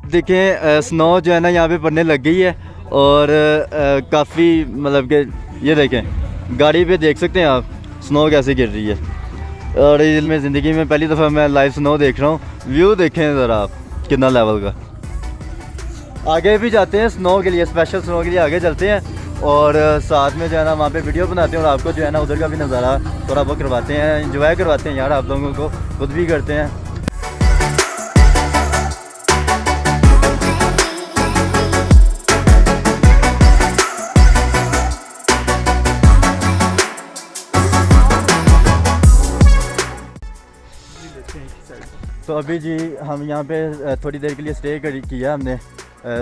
देखें स्नो जो है ना यहाँ पे पड़ने लग गई है और काफ़ी मतलब कि ये देखें गाड़ी पे देख सकते हैं आप स्नो कैसे गिर रही है। और मैं ज़िंदगी में पहली दफ़ा मैं लाइव स्नो देख रहा हूँ। व्यू देखें ज़रा आप कितना लेवल का। आगे भी जाते हैं स्नो के लिए, स्पेशल स्नो के लिए आगे चलते हैं और साथ में जो है ना वहाँ पे वीडियो बनाते हैं और आपको जो है ना उधर का भी नज़ारा थोड़ा बहुत करवाते हैं, एंजॉय करवाते हैं यार आप लोगों को, खुद भी करते हैं। तो अभी जी हम यहाँ पे थोड़ी देर के लिए स्टे किया हमने।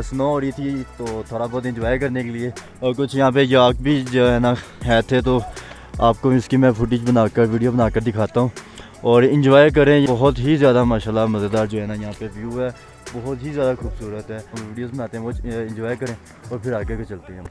स्नो हो रही थी तो थोड़ा बहुत इंजॉय करने के लिए, और कुछ यहाँ पे याक भी जो है ना है थे, तो आपको इसकी मैं फुटेज बनाकर वीडियो बनाकर दिखाता हूँ और इंजॉय करें। बहुत ही ज़्यादा माशाल्लाह मज़ेदार जो है ना यहाँ पे व्यू है, बहुत ही ज़्यादा खूबसूरत है। हम वीडियोस बनाते हैं वो इंजॉय करें और फिर आगे के चलते हैं हम।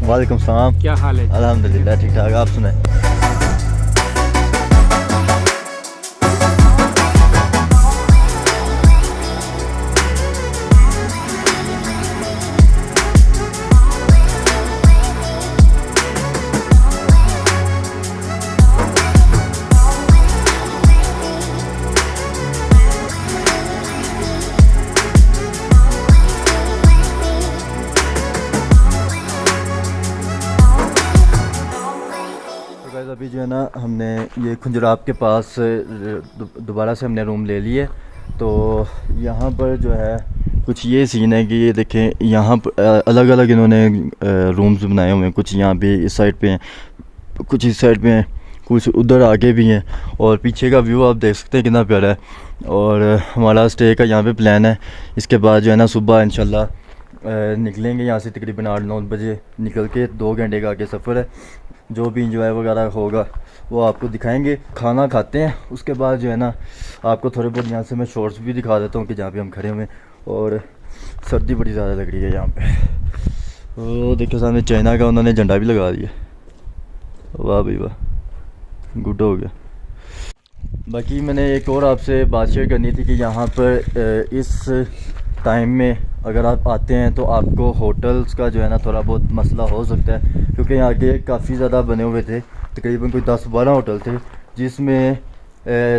वालेकुम सलाम, क्या हाल है? अल्हम्दुलिल्लाह ठीक ठाक, आप सुनाएं? अभी जो है ना हमने ये खुंजराब के पास दोबारा से हमने रूम ले लिए। तो यहाँ पर जो है कुछ ये सीन है कि ये देखें यहाँ पर अलग अलग इन्होंने रूम्स बनाए हुए हैं। कुछ यहाँ पे इस साइड पे हैं, कुछ इस साइड पे हैं, कुछ उधर आगे भी हैं और पीछे का व्यू आप देख सकते हैं कितना प्यारा है। और हमारा स्टे का यहाँ पे प्लान है। इसके बाद जो है ना सुबह इंशाल्लाह निकलेंगे यहाँ से, तकरीबन 8-9 बजे निकल के 2 घंटे का आगे सफ़र है। जो भी इंजॉय वगैरह होगा वो आपको दिखाएंगे। खाना खाते हैं, उसके बाद जो है ना आपको थोड़े बहुत यहाँ से मैं शॉर्ट्स भी दिखा देता हूँ कि जहाँ पे हम खड़े हुए हैं। और सर्दी बड़ी ज़्यादा लग रही है यहाँ पे। तो देखो सामने चाइना का उन्होंने झंडा भी लगा दिया। वाह भाई वाह, गुड हो गया। बाकी मैंने एक और आपसे बात शेयर करनी थी कि यहाँ पर इस टाइम में अगर आप आते हैं तो आपको होटल्स का जो है ना थोड़ा बहुत मसला हो सकता है, क्योंकि यहाँ के काफ़ी ज़्यादा बने हुए थे। तकरीबन कोई 10-12 होटल थे जिसमें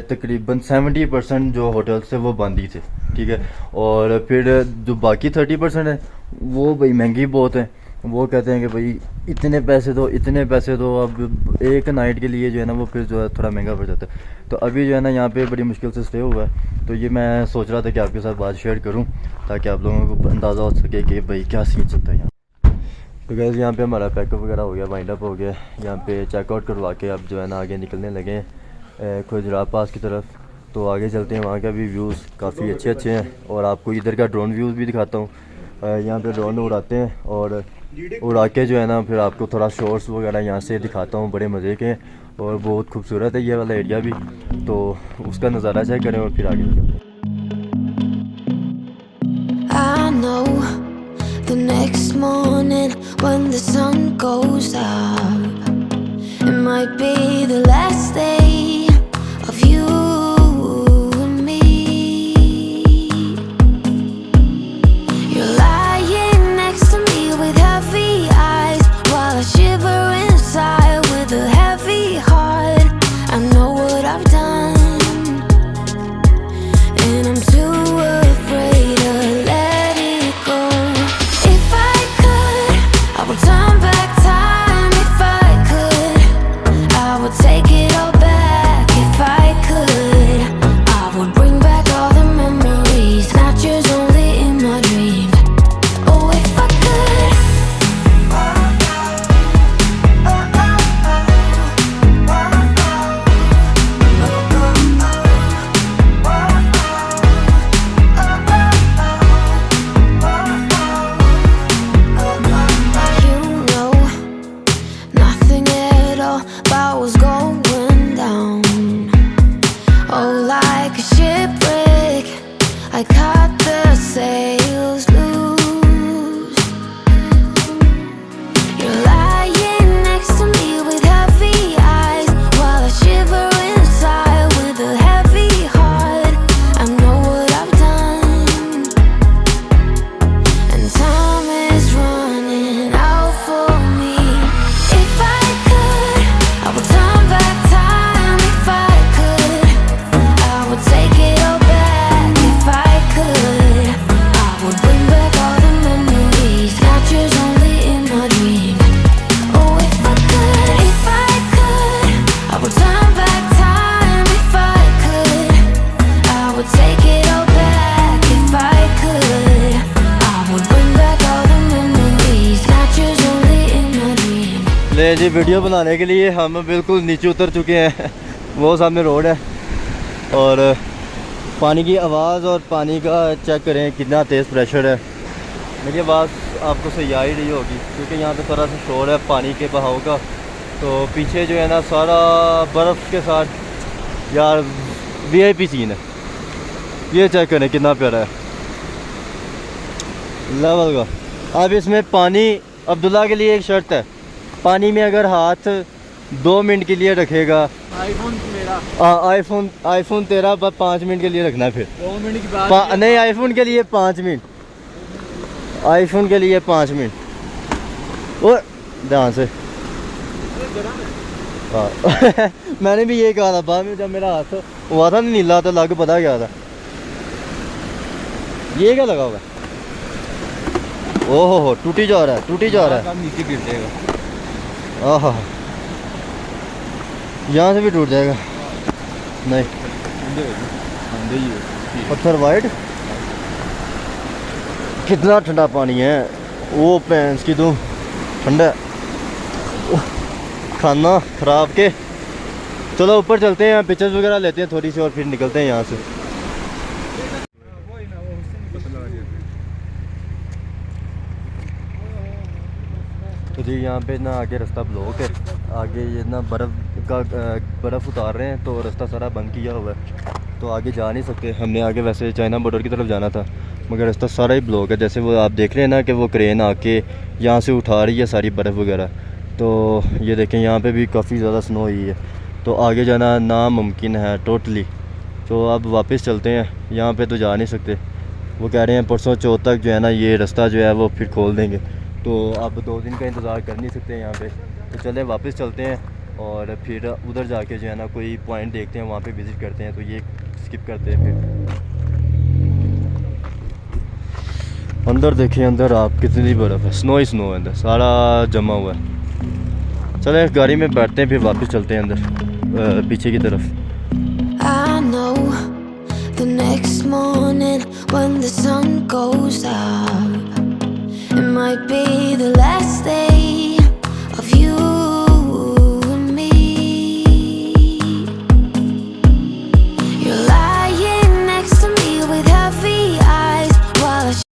तकरीबन 70% जो होटल्स थे वो बंद ही थे, ठीक है। और फिर जो बाकी 30% है वो भाई महंगी बहुत है। वो कहते हैं कि भाई इतने पैसे दो, इतने पैसे दो। अब एक नाइट के लिए जो है ना वो फिर जो है थोड़ा महंगा पड़ जाता है। तो अभी जो है ना यहाँ पे बड़ी मुश्किल से स्टे हुआ है। तो ये मैं सोच रहा था कि आपके साथ बात शेयर करूँ ताकि आप लोगों को अंदाज़ा हो सके कि भाई क्या सीन चलता है यहाँ। तो गैस यहाँ पे हमारा पैकअप वगैरह हो गया, वाइंड अप हो गया। यहाँ पे चेकआउट करवा के अब जो है ना आगे निकलने लगे खुजराब पास की तरफ। तो आगे चलते हैं, वहाँ का भी व्यूज़ काफ़ी अच्छे हैं और आपको इधर का ड्रोन व्यूज़ भी दिखाता हूँ। यहाँ पे ड्रोन उड़ाते हैं और उड़ा के जो है ना फिर आपको थोड़ा शॉर्ट्स वगैरह यहाँ से दिखाता हूँ, बड़े मज़े के और बहुत खूबसूरत है ये वाला एरिया भी। तो उसका नज़ारा चेक करें और फिर आगे निकलते हैं। The next morning when the sun goes up, it might be the last day of you and me. You're lying next to me with heavy eyes while I shiver inside with a heavy heart. I know what I've done and I'm too afraid to let it go. If I could, I would turn back time. If I could, I would take it all back. चले जी, video बनाने के लिए हम बिल्कुल नीचे उतर चुके हैं। वो सामने रोड है और पानी की आवाज़ और पानी का चेक करें कितना तेज़ प्रेशर है। मेरी आवाज़ आपको सही आ ही रही होगी क्योंकि यहाँ पे थोड़ा सा शोर है पानी के बहाव का। तो पीछे जो है ना सारा बर्फ़ के साथ यार VIP सीन है। ये चेक करें कितना प्यारा है लेवल का। अब इसमें पानी, अब्दुल्ला के लिए एक शर्त है, पानी में अगर हाथ 2 मिनट के लिए रखेगा, आईफोन मेरा, आईफोन तेरा बस 5 मिनट के लिए रखना। फिर 2 मिनट की बात नहीं, आईफोन के लिए 5 मिनट, आईफोन के लिए 5 मिनट। और ध्यान से हाँ मैंने भी ये कहा था बाद में जब मेरा हाथ हुआ था नीला तो लग पता क्या था। ये क्या लगा हुआ? ओहो हो, टूटी जा रहा है, टूटी जा रहा है, नीचे गिर जाएगा। आहा, यहाँ से भी टूट जाएगा। नहीं, पत्थर वाइट, कितना ठंडा पानी है। वो पैंस की तुम ठंडा खाना ख़राब के। चलो ऊपर चलते हैं, पिक्चर्स वगैरह लेते हैं थोड़ी सी और फिर निकलते हैं यहाँ से। तो जी यहाँ पे ना आगे रास्ता ब्लॉक है, आगे ये ना बर्फ़ उतार रहे हैं तो रास्ता सारा बंद किया हुआ है तो आगे जा नहीं सकते। हमने आगे वैसे चाइना बॉर्डर की तरफ जाना था मगर रास्ता सारा ही ब्लॉक है। जैसे वो आप देख रहे हैं ना कि वो क्रेन आके यहाँ से उठा रही है सारी बर्फ़ वगैरह। तो ये देखें यहाँ पे भी काफ़ी ज़्यादा स्नो हुई है तो आगे जाना नामुमकिन है टोटली। तो अब वापस चलते हैं, यहाँ पे तो जा नहीं सकते। वो कह रहे हैं परसों चौथ तक जो है ना ये रास्ता जो है वो फिर खोल देंगे, तो अब 2 दिन का इंतज़ार कर नहीं सकते यहाँ पे। तो चले वापस चलते हैं और फिर उधर जाके जो है ना कोई पॉइंट देखते हैं, वहाँ पे विज़िट करते हैं। तो ये स्किप करते हैं। फिर अंदर देखें, अंदर आप कितनी बर्फ़ है, स्नो ही स्नो है अंदर, सारा जमा हुआ है। चले गाड़ी में बैठते हैं फिर वापस चलते हैं अंदर पीछे की तरफ। I know the next morning when the sun goes out, it might be the